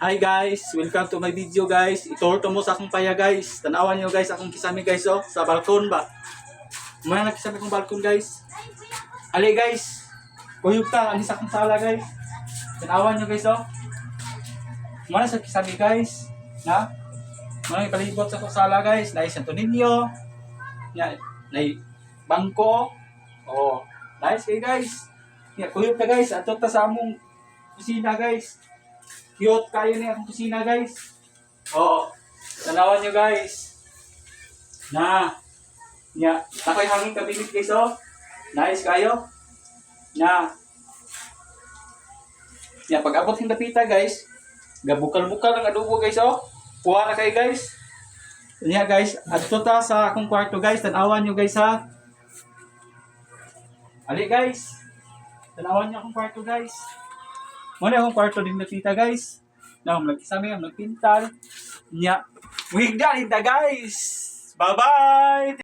Hi guys, welcome to my video guys. Itorto mo sa akong paya guys. Tanawan niyo guys akong kisame guys oh, sa balkon ba. Muna nakisame kong balkon guys. Ali guys. Kuyog ta ani sa akong sala guys. Tanawan niyo guys oh. Muna sa kisame guys. Na? Muna ipalibot sa akong sala guys. Nai Santo Niño. Ya, nai bangko. Oh, nice kay guys. Ya, kuyog ta guys. Ato ta sa among kusina guys. Cute kayo niya akong kusina guys. Oo. Tanawan nyo guys. Na. Nya. Takoy hangin kabinet guys oh. Nice kayo. Na. Nya pag abot yung dapita guys. Gabukal-bukal ang adobo guys oh. Puha na kayo guys. Nya guys. Adto ta sa akong kwarto guys. Tanawan nyo guys ha. Ali guys. Tanawan nyo akong kwarto guys. Muna akong kwarto din nakita guys. Na magkisami ang nagpintal. Nya. Wigda rin ta guys. Bye bye.